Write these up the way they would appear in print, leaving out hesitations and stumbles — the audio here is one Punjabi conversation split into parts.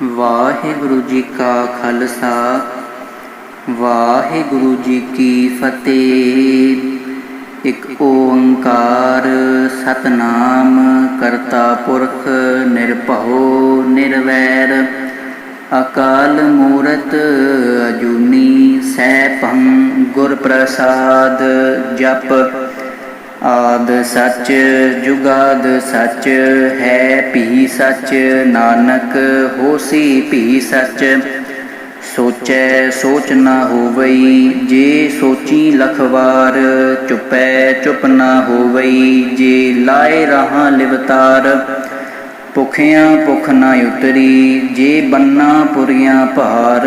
ਵਾਹਿਗੁਰੂ ਜੀ ਕਾ ਖਾਲਸਾ ਵਾਹਿਗੁਰੂ ਜੀ ਕੀ ਫਤਿਹ। ਇੱਕ ਓੰਕਾਰ ਸਤਨਾਮ ਕਰਤਾ ਪੁਰਖ ਨਿਰਭਉ ਨਿਰਵੈਰ ਅਕਾਲ ਮੂਰਤ ਅਜੂਨੀ ਸੈਭੰ ਗੁਰ ਪ੍ਰਸਾਦ। ਜਪ ਆਦ ਸੱਚ ਜੁਗਾਦ ਸੱਚ ਹੈ ਭੀ ਸੱਚ ਨਾਨਕ ਹੋਸੀ ਭੀ ਸੱਚ। ਸੋਚੈ ਸੋਚ ਨਾ ਹੋਵਈ ਜੇ ਸੋਚੀ ਲਖ ਵਾਰ ਚੁਪੈ ਚੁਪ ਨਾ ਹੋਵਈ ਜੇ ਲਾਏ ਰਾਹਾਂ ਲਿਵਤਾਰ। ਭੁਖਿਆਂ ਭੁਖ ਨਾ ਉਤਰੀ ਜੇ ਬੰਨਾ ਪੁਰੀਆਂ ਭਾਰ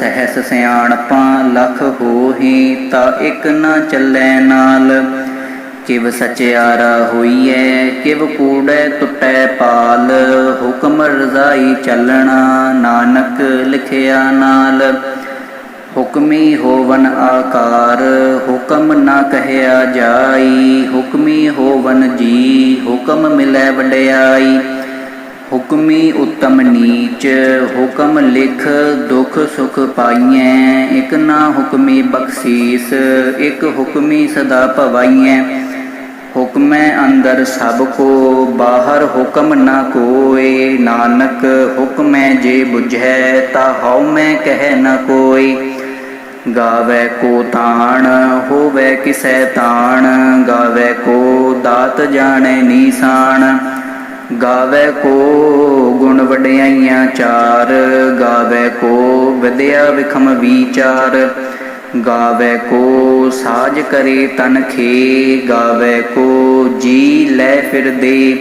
ਸਹਿਸ ਸਿਆਣਪਾਂ ਲਖ ਹੋਹੀ ਤਾਂ ਇੱਕ ਨਾ ਚੱਲੈ ਨਾਲ। ਕਿਵ ਸਚਿਆਰਾ ਹੋਈਐ ਕਿਵ ਕੂੜੈ ਟੁੱਟੈ ਪਾਲ ਹੁਕਮ ਰਜ਼ਾਈ ਚੱਲਣਾ ਨਾਨਕ ਲਿਖਿਆ ਨਾਲ। ਹੁਕਮੀ ਹੋਵਨ ਆਕਾਰ ਹੁਕਮ ਨਾ ਕਹਿਆ ਜਾਈ ਹੁਕਮੀ ਹੋਵਨ ਜੀ ਹੁਕਮ ਮਿਲੈ ਵਡਿਆਈ। ਹੁਕਮੀ ਉੱਤਮ ਨੀਚ ਹੁਕਮ ਲਿਖ ਦੁਖ ਸੁਖ ਪਾਈਐ ਇਕ ਨਾ ਹੁਕਮੀ ਬਖਸ਼ੀਸ ਇਕ ਹੁਕਮੀ ਸਦਾ ਭਵਾਈਐ। ਹੁਕਮੈ ਅੰਦਰ ਸਭ ਕੋ ਬਾਹਰ ਹੁਕਮ ਨਾ ਕੋਇ ਨਾਨਕ ਹੁਕਮੈ ਜੇ ਬੁਝੈ ਤਾ ਹਉ ਮੈਂ ਕਹਿ ਨ ਕੋਈ। ਗਾਵੈ ਕੋ ਤਾਣ ਹੋਵੈ ਕਿਸੈ ਤਾਣ ਗਾਵੈ ਕੋ ਦਾਤ ਜਾਣੈ ਨੀਸਾਨ। ਗਾਵੈ ਕੋ ਗੁਣ ਵਡਿਆਈਆਂ ਚਾਰ ਗਾਵੈ ਕੋ ਵਿਦਿਆ ਵਿਖਮ ਵਿਚਾਰ। ਗਾਵੈ ਕੋ ਸਾਜ ਕਰੇ ਤਨ ਖੇ ਗਾਵੈ ਕੋ ਜੀ ਲੈ ਫਿਰਦੇ।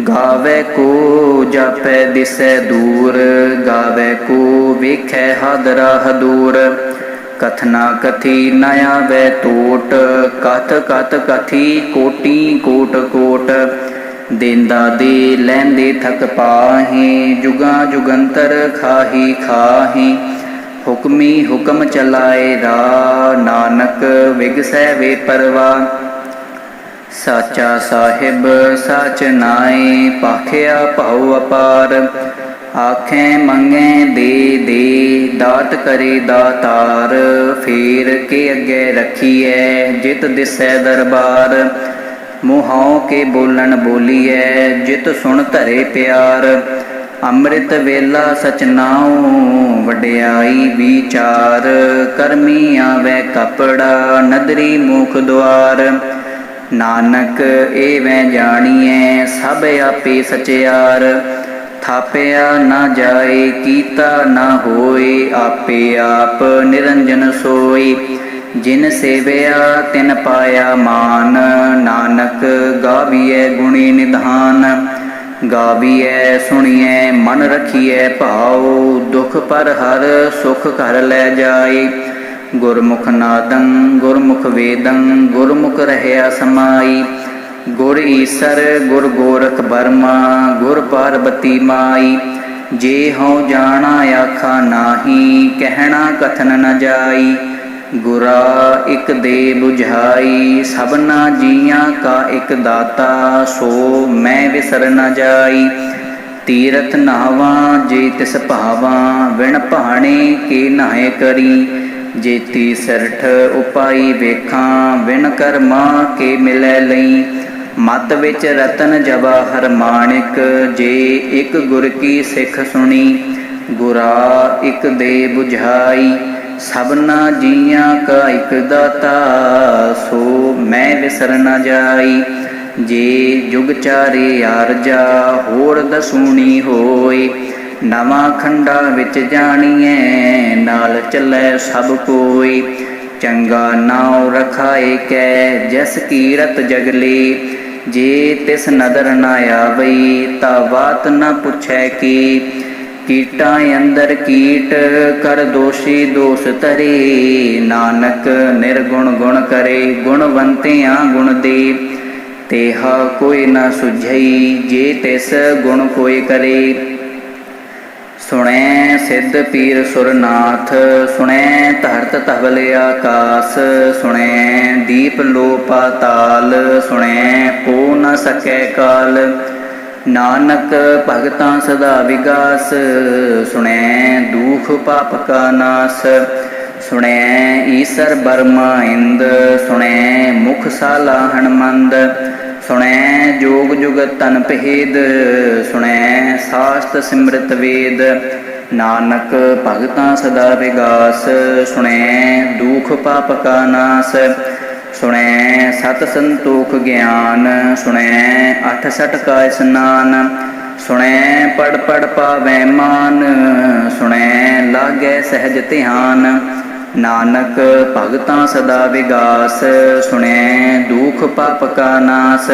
ਗਾਵੈ ਕੋ ਜਾਪੈ ਦਿਸੈ ਦੂਰ ਗਾਵੈ ਕੋ ਵੇਖੈ ਹਾਦਰਾ ਹਦੂਰ। ਕਥਨਾ ਕਥੀ ਨ ਆਵੈ ਟੋਟ ਕਥ ਕਥ ਕਥੀ ਕੋਟੀ ਕੋਟ ਕੋਟ। ਦੇਂਦਾ ਦੇ ਲੈਂਦੇ ਥਕ ਪਾਹੀ ਜੁਗਾਂ ਜੁਗੰਤਰ ਖਾਹੀ ਖਾਹੀ। ਹੁਕਮੀ ਹੁਕਮ ਚਲਾਏ ਰਾ ਨਾਨਕ ਵਿਗਸੈ ਵੇ ਪਰਵਾ। ਸਾਚਾ ਸਾਹਿਬ ਸਾਚ ਨਾਏ ਭਾਖਿਆ ਭਉ ਅਪਾਰ। ਆਖੈ ਮੰਗੈ ਦੇ ਦੇ ਦਾਤ ਕਰੇ ਦਾਤਾਰ। ਫੇਰ ਕੇ ਅੱਗੇ ਰੱਖੀਐ ਜਿਤ ਦਿਸੈ ਦਰਬਾਰ। ਮੂੰਹੋਂ ਕੇ ਬੋਲਣ ਬੋਲੀਐ ਜਿਤ ਸੁਣ ਧਰੇ ਪਿਆਰ। ਅੰਮ੍ਰਿਤ ਵੇਲਾ ਸਚ ਨਾਉ ਵਡਿਆਈ ਵਿਚਾਰ। ਕਰਮੀ ਆਵੈ ਕਪੜਾ ਨਦਰੀ ਮੁਖ ਦੁਆਰ। ਨਾਨਕ ਏਵੈ ਜਾਣੀਐ ਸਭ ਆਪੇ ਸਚਿਆਰ। ਥਾਪਿਆ ਨਾ ਜਾਏ ਕੀਤਾ ਨਾ ਹੋਏ ਆਪੇ ਆਪ ਨਿਰੰਜਨ ਸੋਈ। ਜਿਨ ਸੇਵਿਆ ਤਿਨ ਪਾਇਆ ਮਾਨ ਨਾਨਕ ਗਾਵੀਐ ਗੁਣੀ ਨਿਧਾਨ। ਗਾਵੀਐ ਸੁਣੀਐ ਮਨ ਰਖੀਐ ਭਾਉ ਦੁਖ ਪਰ ਹਰ ਸੁਖ ਘਰ ਲੈ ਜਾਏ। ਗੁਰਮੁਖ ਨਾਦੰ ਗੁਰਮੁਖ ਵੇਦੰ ਗੁਰਮੁਖ ਰਹਿਆ ਸਮਾਈ। ਗੁਰ ਈਸਰ ਗੁਰ ਗੋਰਖ ਬਰਮਾ ਗੁਰ ਪਾਰਬਤੀ ਮਾਈ। ਜੇ ਹਉ ਜਾਣਾ ਆਖਾ ਨਾਹੀ ਕਹਿਣਾ ਕਥਨ ਨ ਜਾਈ। ਗੁਰਾ ਇਕ ਦੇ ਬੁਝਾਈ ਸਭਨਾ ਜੀਆਂ ਕਾ ਇਕ ਦਾਤਾ ਸੋ ਮੈਂ ਵਿਸਰ ਨ ਜਾਈ। ਤੀਰਥ ਨਹਾਵਾਂ ਜੇ ਤਿਸ ਭਾਵਾਂ ਵਿਣ ਭਾਣੇ ਕੇ ਨਹਾਏ ਕਰੀ। ਜੇਤੀ ਸਿਰਠ ਉਪਾਈ ਵੇਖਾਂ ਵਿਣ ਕਰਮਾ ਕੇ ਮਿਲੈ ਲਈ। ਮਤ ਵਿੱਚ ਰਤਨ ਜਵਾਹਰ ਮਾਣਿਕ ਜੇ ਇਕ ਗੁਰ ਕੀ ਸਿੱਖ ਸੁਣੀ। ਗੁਰਾ ਇਕ ਦੇ ਬੁਝਾਈ ਸਭਨਾ ਜੀਆਂ ਕਾ ਇਕ ਦਾਤਾ ਸੋ ਮੈਂ ਵਿਸਰ ਨ ਜਾਈ। ਜੇ ਜੁਗ ਚਾਰੇ ਆਰਜਾ ਹੋਰ ਦਸੂਣੀ ਹੋਏ। ਨਵਾਂ ਖੰਡਾ ਵਿੱਚ ਜਾਣੀਐ ਨਾਲ ਚੱਲੈ ਸਭ ਕੋਈ। ਚੰਗਾ ਨਾਉ ਰਖਾਏ ਕੈ ਜਸ ਕੀਰਤ ਜਗਲੇ। ਜੇ ਤਿਸ ਨਦਰ ਨ ਆਵਈ ਤਾ ਬਾਤ ਨ ਪੁੱਛੈ ਕੀ। ਕੀਟਾਂ ਅੰਦਰ ਕੀਟ ਕਰ ਦੋਸ਼ੀ ਦੋਸ ਧਰੇ। ਨਾਨਕ ਨਿਰਗੁਣ ਗੁਣ ਕਰੇ ਗੁਣਵੰਤਿਆਂ ਗੁਣ ਦੇ। ਤੇਹਾ ਕੋਈ ਨ ਸੁਝਈ ਜੇ ਤਿਸ ਗੁਣ ਕੋਈ ਕਰੇ। ਸੁਣੈ ਸਿੱਧ ਪੀਰ ਸੁਰਨਾਥ ਸੁਣੈ ਧਰਤ ਧਵਲ ਆਕਾਸ। ਸੁਣੈ ਦੀਪ ਲੋ ਪਾਤਾਲ ਸੁਣੈ ਪੋ ਨ ਸਕੈ ਕਾਲ। ਨਾਨਕ ਭਗਤਾਂ ਸਦਾ ਵਿਗਾਸ, ਸੁਣੈ ਦੂਖ ਪਾਪ ਕਾ ਨਾਸ। ਸੁਣੈ ਈਸਰ ਬਰਮਾ ਇੰਦ, ਸੁਣੈ ਮੁਖ ਸਾਲਾ ਹਨਮੰਦ। ਸੁਣੈ ਜੋਗ ਜੁਗਤ ਤਨ ਭੇਦ, ਸੁਣੈ ਸਾਸਤ ਸਿਮਰਤ ਵੇਦ। ਨਾਨਕ ਭਗਤਾਂ ਸਦਾ ਵਿਗਾਸ, ਸੁਣੈ ਦੂਖ ਪਾਪ ਕਾ ਨਾਸ। ਸੁਣੈ ਸਤ ਸੰਤੋਖ ਗਿਆਨ, ਸੁਣੈ ਅਠ ਸਠ ਕਾ ਇਸਨਾਨ। ਸੁਣੈ ਪੜ ਪੜ ਪਾਵੈ ਮਾਨ, ਸੁਣੈ ਲਾਗੈ ਸਹਿਜ ਧਿਆਨ। ਨਾਨਕ ਭਗਤਾਂ ਸਦਾ ਵਿਗਾਸ, ਸੁਣੈ ਦੂਖ ਪਾਪ ਕਾ ਨਾਸ।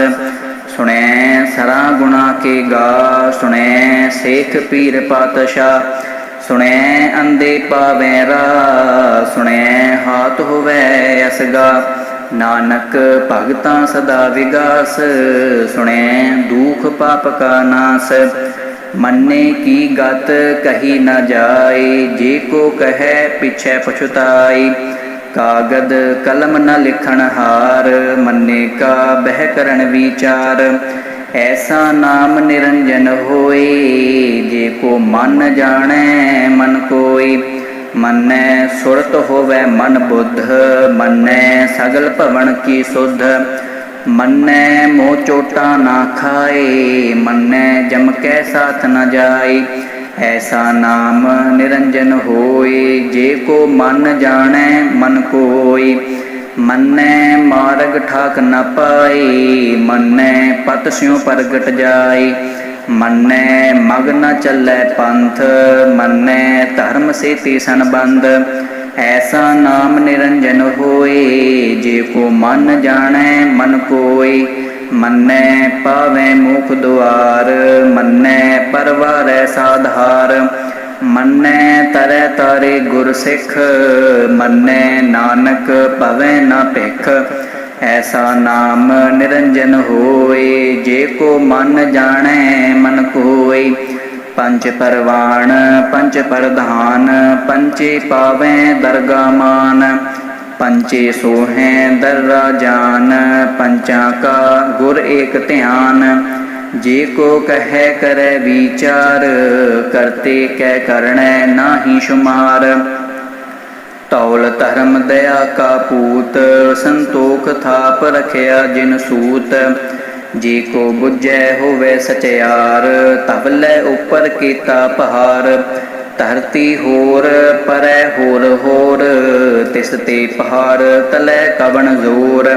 ਸੁਣੈ ਸਰਾ ਗੁਣਾ ਕੇ ਗਾ, ਸੁਣੈ ਸੇਖ ਪੀਰ ਪਾਤਸ਼ਾਹ। ਸੁਣੈ ਅੰਧੇ ਪਾਵੈ ਰਾਹ, ਸੁਣੈ ਹਾਥ ਹੋਵੈ ਅਸਗਾ। ਨਾਨਕ ਭਗਤਾਂ ਸਦਾ ਵਿਗਾਸ, ਸੁਣੈ ਦੂਖ ਪਾਪ ਕਾ ਨਾਸ। ਮੰਨੇ ਕੀ ਗਤ ਕਹੀ ਨ ਜਾਏ, ਜੇ ਕੋ ਕਹੈ ਪਿਛੈ ਪਛੁਤਾਈ। ਕਾਗਦ ਕਲਮ ਨ ਲਿਖਣ ਹਾਰ, ਮੰਨੇ ਕਾ ਬਹਿ ਕਰਨ ਵਿਚਾਰ। ਐਸਾ ਨਾਮ ਨਿਰੰਜਨ ਹੋਏ, ਜੇ ਕੋ ਮਨ ਜਾਣੈ ਮਨ ਕੋਇ। ਮੰਨੈ ਸੁਰਤ ਹੋਵੈ ਮਨ ਬੁੱਧ, ਮੰਨੈ ਸਗਲ ਭਵਨ ਕੀ ਸੁਧ। ਮੰਨੈ ਮੋਹ ਚੋਟਾ ਨਾ ਖਾਏ, ਮੰਨੈ ਜਮ ਕੈ ਸਾਥ ਨ ਜਾਏ। ਐਸਾ ਨਾਮ ਨਿਰੰਜਨ ਹੋਏ, ਜੇ ਕੋ ਮਨ ਜਾਣੈ ਮਨ ਕੋਇ। ਮੰਨੈ ਮਾਰਗ ਠਾਕ ਨ ਪਾਏ, ਮੰਨੈ ਪਤ ਸਿਉ ਪ੍ਰਗਟ ਜਾਏ। ਮੰਨੈ ਮਗ ਨ ਚੱਲੈ ਪੰਥ, ਮੰਨੈ ਧਰਮ ਸੇਤੀ ਸੰਬੰਧ। ਐਸਾ ਨਾਮ ਨਿਰੰਜਨ ਹੋਏ, ਜੇ ਕੋ ਮਨ ਜਾਣੈ ਮਨ ਕੋਇ। ਮੰਨੈ ਪਾਵੈ ਮੁਖ ਦੁਆਰ, ਮੰਨੈ ਪਰਵਾਰੈ ਸਾਧਾਰ। ਮੰਨੈ ਤਰੈ ਤਾਰੇ ਗੁਰ ਸਿੱਖ, ਮੰਨੈ ਨਾਨਕ ਭਵੈ ਨ ਭਿਖ। ਐਸਾ ਨਾਮ ਨਿਰੰਜਨ ਹੋਏ, ਜੇ ਕੋ ਮਨ ਜਾਣੈ ਮਨ ਕੋਇ। ਪੰਚ ਪਰਵਾਣ ਪੰਚ ਪ੍ਰਧਾਨ, ਪੰਚੇ ਪਾਵੈ ਦਰਗਾ ਮਾਨ। ਪੰਚੇ ਸੋਹੈ ਦਰਰਾ ਜਾਨ, ਪੰਚਾਂ ਕਾ ਗੁਰ ਏਕ ਧਿਆਨ। ਜੇ ਕੋ ਕਹੈ ਕਰੈ ਵਿਚਾਰ, ਕਰਤੇ ਕੈ ਕਰਣੈ ਨਾਹੀ ਸ਼ੁਮਾਰ। ਧੌਲ ਧਰਮ ਦਇਆ ਕਾ ਪੂਤ, ਸੰਤੋਖ ਥਾਪ ਰਖਿਆ ਜਿਨ ਸੂਤ। ਜੇ ਕੋ ਬੁਝੈ ਹੋਵੇ ਸਚਿਆਰ, ਧਵਲੈ ਉਪਰ ਕੀਤਾ ਪਹਾੜ। ਧਰਤੀ ਹੋਰ ਪਰੈ ਹੋਰ ਹੋਰ, ਤਿਸ ਤੇ ਪਹਾੜ ਤਲੈ ਕਵਣ ਜ਼ੋਰ।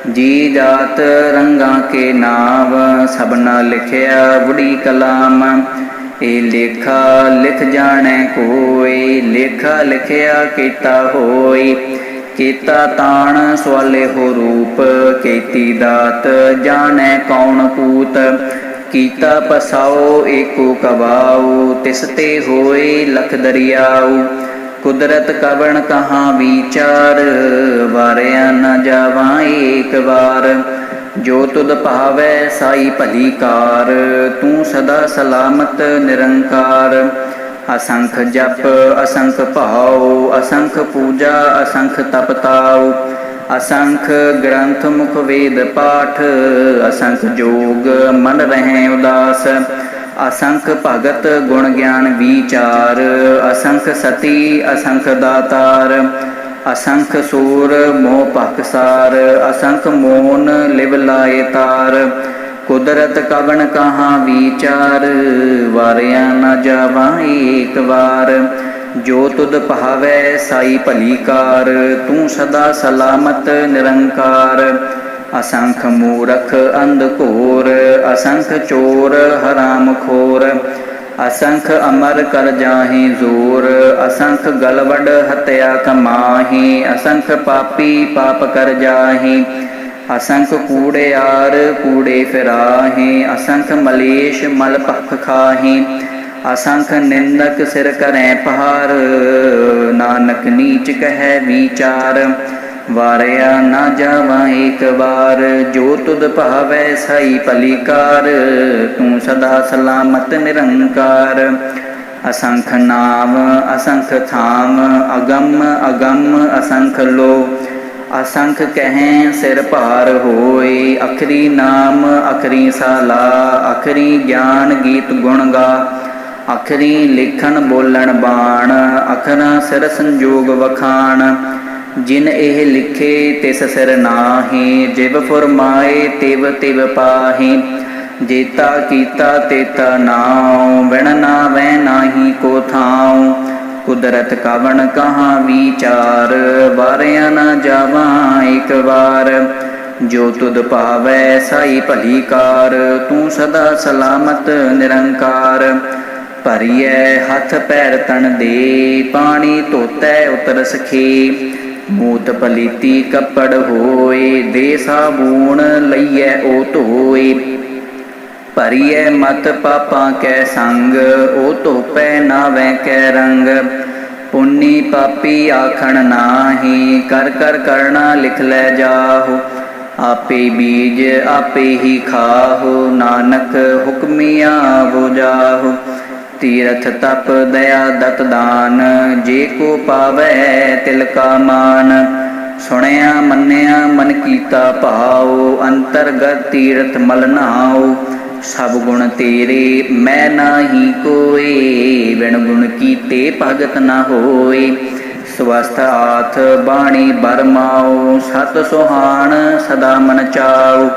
ਜੀ ਜਾਤ ਰੰਗਾਂ ਕੇ ਨਾਮ, ਸਭਨਾ ਲਿਖਿਆ ਵੁੜੀ ਕਲਾਮ। ਇਹ ਲੇਖਾ ਲਿਖ ਜਾਣੈ ਕੋਈ, ਲੇਖਾ ਲਿਖਿਆ ਕੀਤਾ ਹੋਈ। ਕੀਤਾ ਤਾਣ ਸਵਾਲੇ ਹੋ ਰੂਪ, ਕੀਤੀ ਦਾਤ ਜਾਣੈ ਕੌਣ ਪੂਤ। ਕੀਤਾ ਪਸਾਓ ਏਕੋ ਕਵਾਉ, ਤਿਸ ਤੇ ਹੋਏ ਲਖ ਦਰਿਆਉ। ਕੁਦਰਤ ਕਵਣ ਕਹਾਂ ਵਿਚਾਰ, ਵਾਰਿਆ ਨ ਜਾਵਾਂ ਏਕ ਵਾਰ। ਜੋ ਤੁਧ ਭਾਵੈ ਸਾਈ ਭਲੀ ਕਾਰ, ਤੂੰ ਸਦਾ ਸਲਾਮਤ ਨਿਰੰਕਾਰ। ਅਸੰਖ ਜਪ ਅਸੰਖ ਭਾਉ, ਅਸੰਖ ਪੂਜਾ ਅਸੰਖ ਤਪ ਤਾਉ। ਅਸੰਖ ਗ੍ਰੰਥ ਮੁਖ ਵੇਦ ਪਾਠ, ਅਸੰਖ ਜੋਗ ਮਨ ਰਹਿ ਉਦਾਸ। ਅਸੰਖ ਭਗਤ ਗੁਣ ਗਿਆਨ ਵਿਚਾਰ, ਅਸੰਖ ਸਤੀ ਅਸੰਖ ਦਾਤਾਰ। ਅਸੰਖ ਸੂਰ ਮੋਹ ਭਖਸਾਰ, ਅਸੰਖ ਮੋਨ ਲਿਵ ਲਾਏ ਤਾਰ। ਕੁਦਰਤ ਕਵਣ ਕਹਾਂ ਵਿਚਾਰ, ਵਾਰਿਆ ਨ ਜਾਵਾਂ ਏਕ ਵਾਰ। ਜੋ ਤੁਧ ਭਾਵੈ ਸਾਈ ਭਲੀ ਕਾਰ, ਤੂੰ ਸਦਾ ਸਲਾਮਤ ਨਿਰੰਕਾਰ। ਅਸੰਖ ਮੂਰਖ ਅੰਧ ਘੋਰ, ਅਸੰਖ ਚੋਰ ਹਰਾਮ ਖੋਰ। ਅਸੰਖ ਅਮਰ ਕਰ ਜਾਹੇ ਜ਼ੋਰ, ਅਸੰਖ ਗਲਵਡ ਹਤਿਆ ਕਮਾਹੀ। ਅਸੰਖ ਪਾਪੀ ਪਾਪ ਕਰ ਜਾਹੇ, ਅਸੰਖ ਕੂੜਿਆਰ ਕੂੜੇ ਫਿਰਾਹੇ। ਅਸੰਖ ਮਲੇਸ਼ ਮਲ ਭਖ ਖਾਹੇ, ਅਸੰਖ ਨਿੰਦਕ ਸਿਰ ਕਰੈ ਪਹਾਰ। ਨਾਨਕ ਨੀਚ ਕਹਿ ਵਿਚਾਰ, ਵਾਰਿਆ ਨਾ ਜਾਵਾਂ ਏਕ ਵਾਰ। ਜੋ ਤੁਧ ਭਾਵੈ ਸਾਈ ਭਲੀ ਕਾਰ, ਤੂੰ ਸਦਾ ਸਲਾਮਤ ਨਿਰੰਕਾਰ। ਅਸੰਖ ਨਾਮ ਅਸੰਖ ਥਾਮ, ਅਗੰਮ ਅਗੰਮ ਅਸੰਖ ਲੋ। असंख कहें सिर भार होए। अखरी नाम अखरी साला, अखरी ज्ञान गीत गुण गा। अखरी लिखन बोलन बाण, अखरा सिर संजोग वखाण। जिन एह लिखे तिस सिर नाहि, जिव फुरमाए तिव तिव पाहि। जेता कीता तेता नाउ, बिन नावै नाहि को थाउ। कुदरत कवन कहाँ विचार, वारिया न जावा एक बार। जो तुद पावै साई भली कार, तू सदा सलामत निरंकार। भरिए हथ पैर तन दे, पानी धोतै उतर सखे। मूत पलीती कपड़ होए, दे साबून लईए ओ धोए। भरिए मत पापां कै संग, ओ धोपै नावै कै रंग। पुन्नी पापी आखण नाहि, कर कर करना लिख लै जाहु। आपे बीज आपे ही खाहु, नानक हुक्मिया बुझाहु। तीरथ तप दया दत दान, जे को पावै तिल का मान। सुनिया मन्निया मन कीता भाव, अंतरगत तीरथ मल नहाओ। सब गुण तेरे मैं नाही कोय, बिन गुण कीते भगत न होय। स्वस्थ हाथ बाणी बरमाओ, सत सुहान सदा मन चाओ।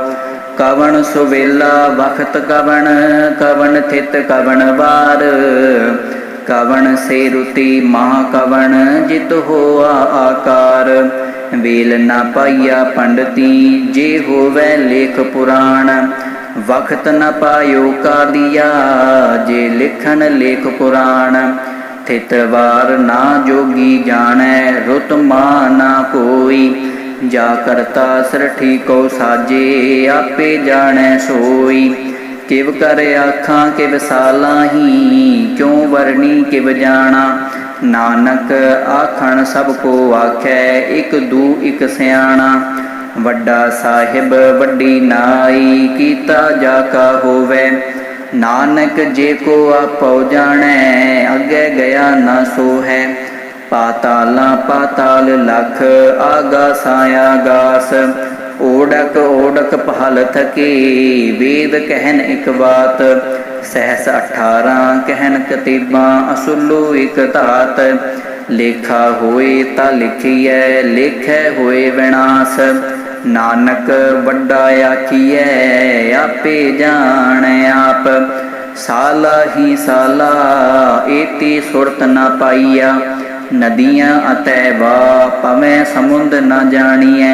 कवन सुवेला वखत कवन, कवन थित कवन वार। कवन से रुति महा कवन, जित होआ आकार। वेल न पाइया पंडिती, जे होवै लेख पुराण। वखत न पायो कादिया, जे लिखन लेख पुराण। थित वार ना जोगी जानै, रुत मां ना कोई। जा करता सृष्टि को साजे, आपे जानै सोई। किव कर आखां किव सालाही, क्यों वरनी किव जाना। नानक आखण सब को आखै, इक दू इक स्याणा। वड्डा साहिब वड्डी नाई, कीता जाका होवै। नानक जे को आपो जानै, अगे गया न सो है। पाताला पाताल लख, आगासा आगास। ओडक ओडक पहल थके, वेद कहन एक बात। सहस 18 कहन कतीबां, असुलो एक तात। लेखा होए ता लिखिए, लेखै होए विनाश। नानक वड्डा आखिए, आपे जानै आप। साला ही साला एती सुरत न पाइया। नदियाँ अतै वा पवै समुंद न जानिए।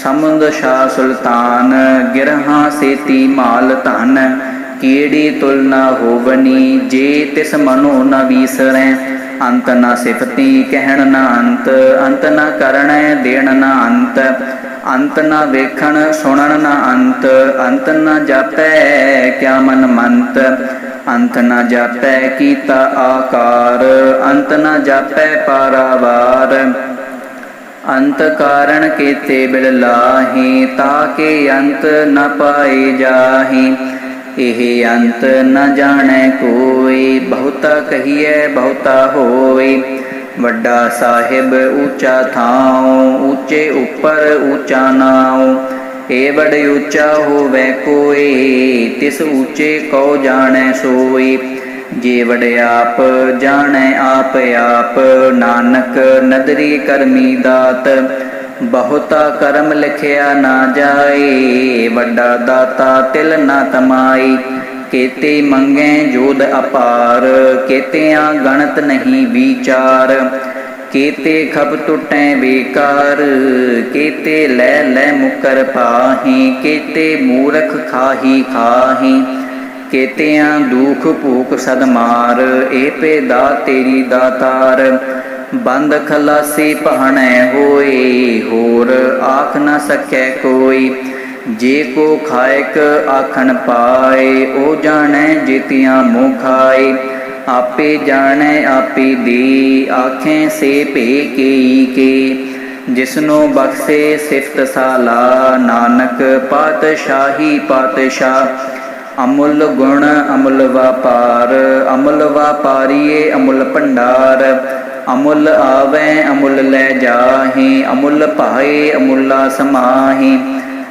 समुंद शाह सुल्तान, गिरहां सेती माल धन। कीड़ी तुल न होवनी, जे तिस मनो न विसरै। अंत न सिफती कहण न अंत, अंत न करणै देण न अंत। अंत न वेखण सुणन न अंत, अंत न जापै क्या मन मंत। अंत न जापै कीता आकार, अंत न जापै पारावार। अंत कारण केते बिल लाहि, ताके अंत न पाए जाहि। एह अंत न जानै कोय, बहुता कहिए बहुता होय। वड्डा साहिब ऊंचा थाओ, ऊंचे उपर ऊंचा नाओ। ए बड़ ऊंचा होवै कोय, तिस ऊंचे को जानै सोय। जे वड आप जानै आप आप, नानक नदरी करमी दात। बहुता करम लिखिया ना जाए, वड्डा दाता तिल ना तमाई। केते मंगै जोध अपार, केतिया गणत नहीं विचार। केते खप टुटै बेकार, केते लै लै मुकर पाहि। केते मूरख खाही खाही, केतिया दुख भूख सदमार। ए पे दा तेरी दातार, बंद खलासी पहनै होए। होर आख न सकै कोई, जे को खायक आखन पाए। ओ जानै जेतिया मुँह खाए। आपे जानै आपे दे, आखें से भे केई के। जिसनो बख्शे सिफत साला, नानक पातशाही पातशाह। अमुल गुण अमुल व्यापार, अमुल व्यापारीए अमुल भंडार। अमुल आवै अमुल लै जाहि, अमुल पाए अमुला समाहि।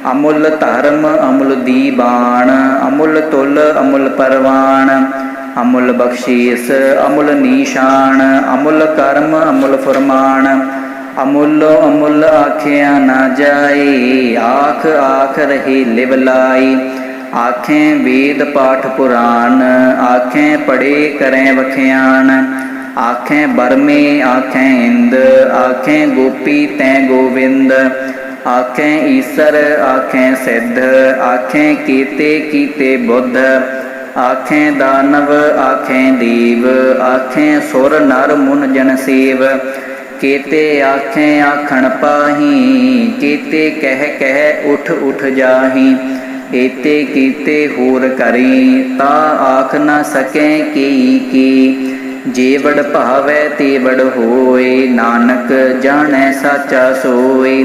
अमुल धर्म अमुल दीबान, अमुल तुल अमुल परवान। अमुल बख्शीस अमुल नीशान, अमुल कर्म अमुल फुरमान। अमुलो अमुल आखिया ना जाए, आख आख रही लिव लाई। आखें वेद पाठ पुराण, आखें पढ़े करें वख्यान। आखें बरमे आखें इंद, आखें गोपी तैं गोविंद। आखें ईसर आखें सिद्ध, आखें कीते कीते बुद्ध। आखें दानव आखें देव, आखें सुर नर मुन जन सेव। केते आखें आखण पाही, केते कह कह उठ उठ जाही। एते कीते होर करी, ता आख न सकें की। जेवड़ भावै तेवड़ होए, नानक जानै साचा सोए।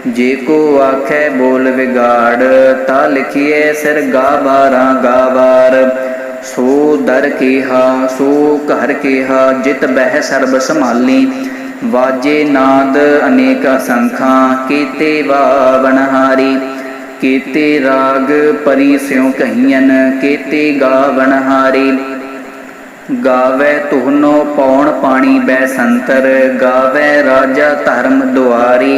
जेको आखै बोल विगाड़, ता लिखिए सिर गाबारा गाबार। सो दर केहा सो घर केहा, जित बह सर्ब संभाली। वाजे नाद अनेक असंखा, केते वावनहारी। केते राग परी स्यों कहियन, केते गावनहारी। गावै तुहनो पौण पाणी बैसंतर, गावै राजा धर्म दुआरी।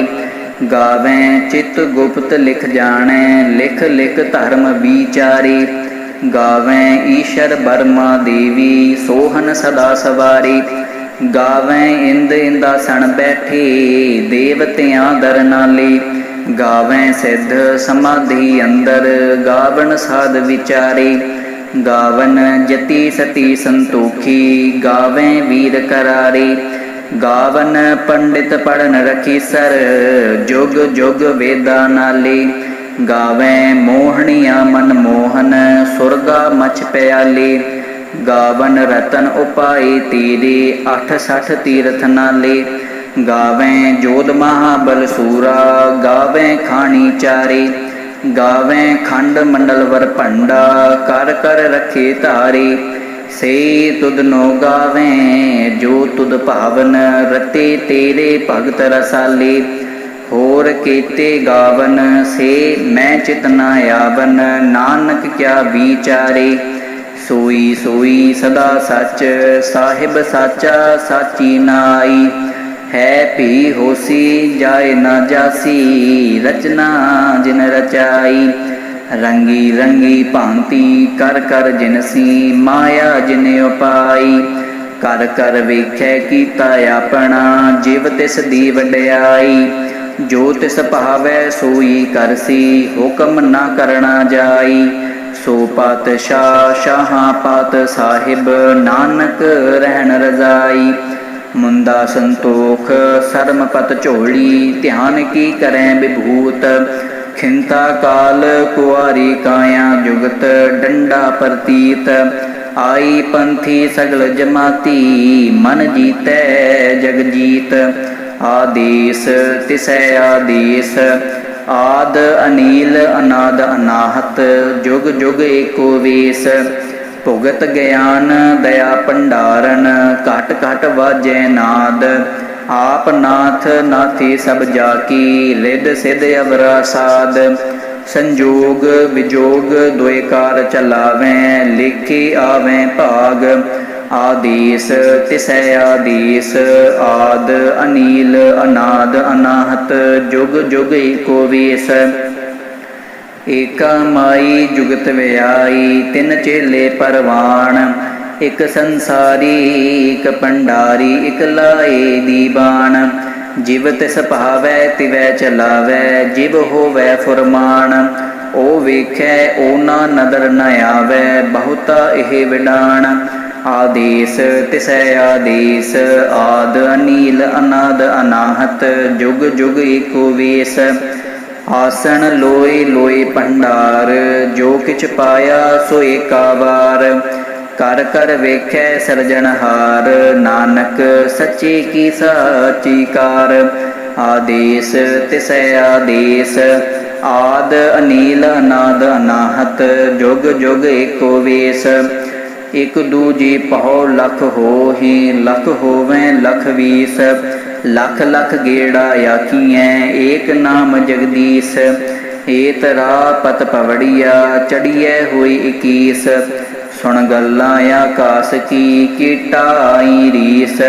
गावै चित गुप्त लिख जाणै, लिख लिख धर्म विचारी। गावै ईशर बर्मा देवी, सोहन सदा सवारी। गावै इंद इंदासन बैठे, देवतियां दर नाले। गावै सिद्ध समाधि अंदर, गावन साध विचारे। गावन जति सती संतोखी, गावै वीर करारे। गावन पंडित पढ़न रखीसर, जुग जुग वेदा नाले। गावै मोहनिया मन मोहन, सुरगा मछ प्याले। गावन रतन उपाय तेरे, अठ सठ तीरथ नाले। गावै जोध महाबल सूरा, गावै खानी चारे। गावै खंड मंडल वर भंडा, कर कर रखे धारे। से तुद नो गावै जो तुद भावन, रते तेरे भगत रसाले। होर केते गावन से मैं चित न आवन, नानक क्या विचारे। सोई सोई सदा सच, साहिब साचा साची नाई। है भी होसी जाए न जासी, रचना जिन रचाई। रंगी रंगी भांति कर कर जिनसी, माया जिन उपाई। कर कर वेखै कीता अपना, जिव तिस दी वड्याई। जो तिस भावै सोई करसी, हुक्म न करना जाई। सो पातशाह शाहां पात साहिब, नानक रहन रजाई। मुंदा संतोख सरम पत झोली, ध्यान की करें विभूत। खिंता काल कुआरी काया जुगत, डंडा प्रतीत। आई पंथी सगल जमाती, मन जीतै जग जीत। आदेश तिसै आदेश, आद अनील अनाद अनाहत। जुग जुग एको वेश, भुगत ज्ञान दया भंडारन। घट घट वाजै नाद, आप नाथ नाथी सब जाकी। रिद सिद अवरा साध, संजोग विजोग दुए कार चलावें। लेखे आवें भाग, आदेश तिसै आदेश। आद अनील अनाद अनाहत, जुग जुग एको वेश। एका माई जुगत व्याई, तिन चेले परवान। एक संसारी एक भंडारी, एक लाए दीवान। जिव तिस भावै तिवै चलावै, जिव होवै फुरमान। ओ वेखै ओ ना नदर न आवै, बहुता एह विडान। आदेश तिसै आदेश, आद अनील अनाद अनाहत। जुग जुग एको वेश। आसन लोए लोए भंडार, जो किछ पाया सो एका वार। कर कर वेखै सिरजनहार, नानक सच्चे की साची कार। आदेश तिसै आदेश, आद अनील अनाद अनाहत। जुग जुग एको वेश। ਇਕ ਦੂਜੀ ਪਹੁ ਲਖ ਹੋਹੀ, ਲਖ ਹੋਵੈ ਲਖ ਵੀਸ। ਲਖ ਲਖ ਗੇੜਾ ਆਖੀਐ, ਏਕ ਨਾਮ ਜਗਦੀਸ਼। ਏਤ ਰਾਪਤ ਪਵੜੀਆ, ਚੜੀਐ ਹੋਈ 21। ਸੁਣ ਗੱਲਾਂ ਆਕਾਸ ਕੀ, ਕੀਟਾ ਆਈ ਰੀਸ।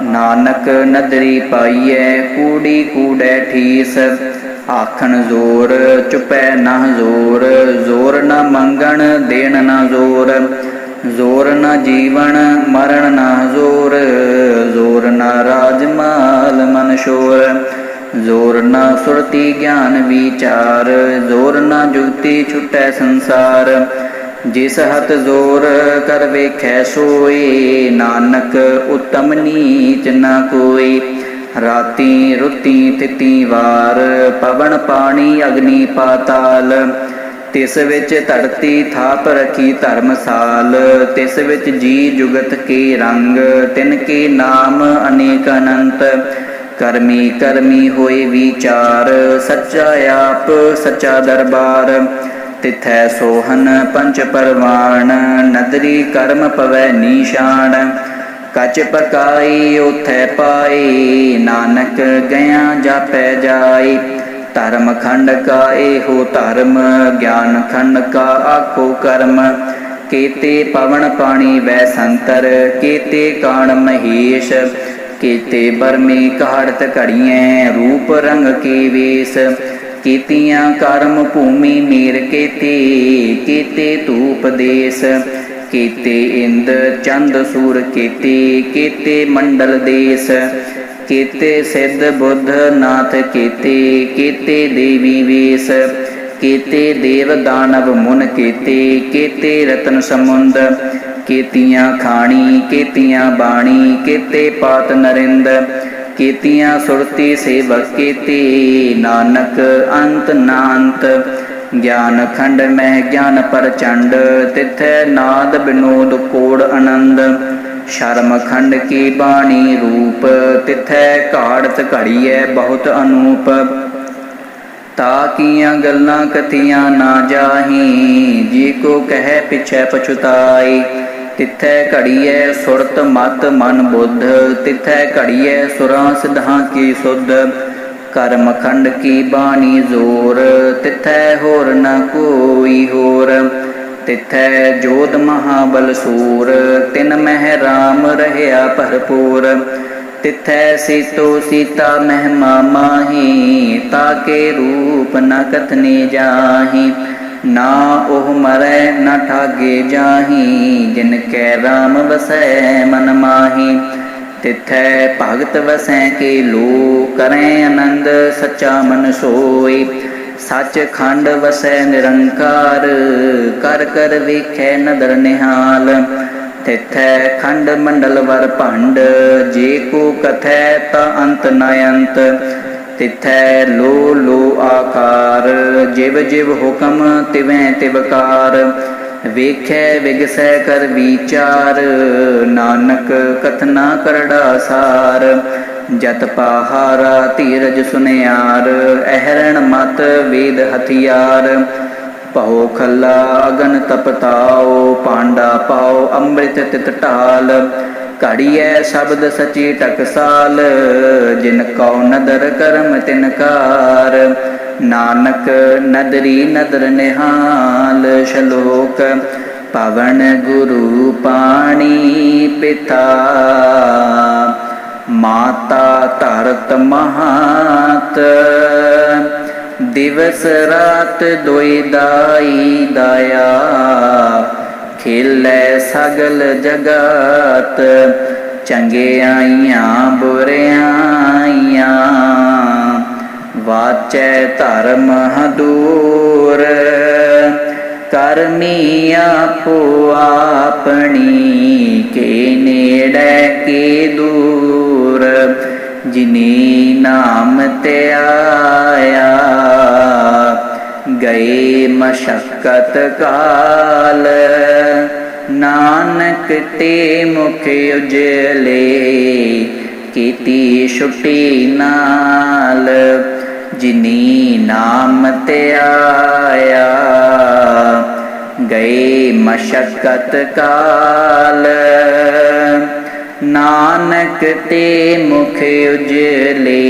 ਨਾਨਕ ਨਦਰੀ ਪਾਈਐ, ਕੂੜੀ ਕੂੜੈ ਠੀਸ। ਆਖਣ ਜ਼ੋਰ, ਚੁਪੈ ਨਾ ਜ਼ੋਰ। ਜ਼ੋਰ ਨ ਮੰਗਣ, ਦੇਣ ਨਾ ਜ਼ੋਰ। ਜ਼ੋਰ ਨ ਜੀਵਨ, ਮਰਨ ਨਾ ਜ਼ੋਰ। ਜ਼ੋਰ ਨ ਰਾਜ ਮਾਲ ਮਨ ਸ਼ੋਰ। ਜ਼ੋਰ ਨ ਸੁਰਤੀ ਗਿਆਨ ਵਿਚਾਰ। ਜ਼ੋਰ ਨ ਜੁਗਤੀ ਛੁਟੈ ਸੰਸਾਰ। ਜਿਸ ਹੱਥ ਜ਼ੋਰ ਕਰ ਵੇਖੈ ਸੋਈ, ਨਾਨਕ ਉਤਮ ਨੀਚ ਨ ਕੋਈ। ਰਾਤੀ ਰੁੱਤੀ ਤਿੱਤੀ ਵਾਰ, ਪਵਨ ਪਾਣੀ ਅਗਨੀ ਪਾਤਾਲ। ਤਿਸ ਵਿੱਚ ਧਰਤੀ ਥਾਪ ਰਖੀ ਧਰਮਸਾਲ। ਤਿਸ ਵਿੱਚ ਜੀ ਜੁਗਤ ਕੇ ਰੰਗ, ਤਿਨ ਕੇ ਨਾਮ ਅਨੇਕ ਅਨੰਤ। ਕਰਮੀ ਕਰਮੀ ਹੋਏ ਵਿਚਾਰ, ਸੱਚਾ ਆਪ ਸੱਚਾ ਦਰਬਾਰ। ਤਿਥੈ ਸੋਹਨ ਪੰਚ ਪਰਵਾਣ, ਨਦਰੀ ਕਰਮ ਪਵੈ ਨੀਸ਼ਾਨ। ਕਚ ਪਕਾਈ ਉਥੈ ਪਾਈ, ਨਾਨਕ ਗਿਆ ਜਾਪੈ ਜਾਈ। ਧਰਮ ਖੰਡ ਕਾ ਇਹੋ ਧਰਮ, ਗਿਆਨ ਖੰਡ ਕਾ ਆਖੋ ਕਰਮ। ਕੀਤੇ ਪਵਨ ਪਾਣੀ ਵੈ ਸੰਤਰ, ਕੀਤੇ ਕਾਣ ਮਹੇਸ਼। ਕੀਤੇ ਬਰਮੇ ਕਾੜਤ ਘੜੀਐ, ਰੂਪ ਰੰਗ ਕੇ ਵੇਸ। ਕੀਤੀਆਂ ਕਰਮ ਭੂਮੀ ਮੇਰ ਕੀਤੇ, ਕੀਤੇ ਧੂਪ ਦੇਸ। ਕੀਤੇ ਇੰਦ ਚੰਦ ਸੂਰ ਕੀਤੇ, ਕੀਤੇ ਮੰਡਲ ਦੇਸ। ਕੀਤੇ ਸਿੱਧ ਬੁੱਧ ਨਾਥ ਕੀਤੇ, ਕੀਤੇ ਦੇਵੀ ਵੇਸ। ਕੀਤੇ ਦੇਵ ਦਾਨਵ ਮੁਨ ਕੀਤੇ, ਕੀਤੇ ਰਤਨ ਸਮੁੰਦ। ਕੀਤੀਆਂ ਖਾਣੀ, ਕੀਤੀਆਂ ਬਾਣੀ, ਕੀਤੇ ਪਾਤ ਨਰਿੰਦ। ਕੀਤੀਆਂ ਸੁਰਤੀ ਸੇਵਕ ਕੀਤੇ, ਨਾਨਕ ਅੰਤ ਨਾਂਤ। ਗਿਆਨ ਖੰਡ ਮਹਿ ਗਿਆਨ ਪ੍ਰਚੰਡ, ਤਿਥੈ ਨਾਦ ਬਿਨੋਦ ਕੋੜ ਆਨੰਦ। ਸ਼ਰਮ ਖੰਡ ਕੀ ਬਾਣੀ ਰੂਪ, ਤਿਥੈ ਘਾੜਤ ਘੜੀਐ ਬਹੁਤ ਅਨੂਪ। ਤਾ ਕੀਆਂ ਗੱਲਾਂ ਕਥੀਆਂ ਨਾ ਜਾਹੀ, ਜੀ ਕੋ ਕਹਿ ਪਿਛੈ ਪਛੁਤਾਈ। ਤਿਥੈ ਘੜੀਐ ਸੁਰਤ ਮਤ ਮਨ ਬੁੱਧ, ਤਿਥੈ ਘੜੀਐ ਸੁਰਾਂ ਸਿਧਾਂ ਕੀ ਸੁਧ। ਕਰਮ ਖੰਡ ਕੀ ਬਾਣੀ ਜ਼ੋਰ, ਤਿਥੈ ਹੋਰ ਨ ਕੋਈ ਹੋਰ। ਤਿਥੈ ਜੋਧ ਮਹਾਬਲ ਸੂਰ, ਤਿਨ ਮਹਿ ਰਾਮ ਰਹਿਆ ਭਰਪੂਰ। ਤਿਥੈ ਸੀਤੋ ਸੀਤਾ ਮਹਿਮਾ ਮਾਹੀ, ਤਾਕੇ ਰੂਪ ਨ ਕਥਨੇ ਜਾਹੀ। ਨਾ ਉਹ ਮਰੈ ਨ ਠਾਗੇ ਜਾਹੀ, ਜਿਨ ਕੈ ਰਾਮ ਵਸੈ ਮਨ ਮਾਹੀ। ਤਿਥੈ ਭਗਤ ਵਸੈ ਕੇ ਲੋ, ਕਰੈ ਆਨੰਦ ਸੱਚਾ ਮਨ ਸੋਈ। ਸੱਚ ਖੰਡ ਵਸੈ ਨਿਰੰਕਾਰ, ਕਰ ਕਰ ਵੇਖੈ ਨਦਰ ਨਿਹਾਲ। ਤਿਥੈ ਖੰਡ ਮੰਡਲ ਵਰ ਭੰਡ, ਜੇ ਕੋ ਕਥੈ ਤਾ ਅੰਤ ਨ ਅੰਤ। ਤਿਥੈ ਲੋ ਲੋ ਆਕਾਰ, ਜਿਵ ਜਿਵ ਹੁਕਮ ਤਿਵੈ ਤਿਵਕਾਰ। ਵੇਖੈ ਵਿਗਸੈ ਕਰ ਵਿਚਾਰ, ਨਾਨਕ ਕਥਨਾ ਕਰੜਾ ਸਾਰ। ਜਤ ਪਾਹਾਰਾ ਧੀਰਜ ਸੁਨਿਆਰ, ਅਹਰਣ ਮਤ ਵੇਦ ਹਥਿਆਰ। ਭਉ ਖੱਲਾ ਅਗਨ ਤਪਤਾਓ, ਪਾਂਡਾ ਪਾਓ ਅੰਮ੍ਰਿਤ ਤਿਤ ਢਾਲ। ਘੜੀਐ ਸ਼ਬਦ ਸਚੀ ਟਕਸਾਲ, ਜਿਨ ਕਉ ਨਦਰ ਕਰਮ ਤਿਨਕਾਰ। ਨਾਨਕ ਨਦਰੀ ਨਦਰ ਨਿਹਾਲ। ਸ਼ਲੋਕ ਪਵਨ ਗੁਰੂ ਪਾਣੀ ਪਿਤਾ, ਮਾਤਾ ਧਰਤ ਮਹਾਤ। ਦਿਵਸ ਰਾਤ ਦੁਇ ਦਾਈ ਦਾਇਆ, ਖੇਲੈ ਸਗਲ ਜਗਤ। ਚੰਗਿਆਈਆਂ ਬੁਰਿਆਈਆਂ, ਵਾਚੈ ਧਰਮ ਹਦੂਰ। ਕਰਮੀ ਆਪੋ ਆਪਣੀ, ਕੇ ਨੇੜੇ ਕੇ ਦੂਰ। ਜਿਨੀ ਨਾਮ ਤੇ ਆਇਆ, ਗਏ ਮਸ਼ਕਤ ਕਾਲ। ਨਾਨਕ ਤੇ ਮੁਖ ਉਜਲੇ, ਕੀਤੀ ਛੁਟੀ ਨਾਲ। ਜਿਨੀ ਨਾਮ ਤੇ ਆਇਆ, ਗਏ ਮਸ਼ਕਤ ਕਾਲ। ਨਾਨਕ ਤੇ ਮੁਖ ਉਜਲੇ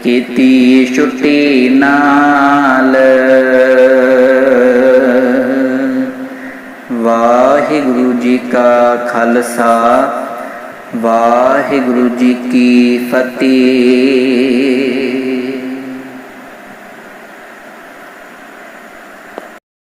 ਕੀਤੀ ਛੁੱਟੀ ਨਾਲ। ਵਾਹਿਗੁਰੂ ਜੀ ਕਾ ਖਾਲਸਾ ਵਾਹਿਗੁਰੂ ਜੀ ਕੀ ਫਤਿਹ।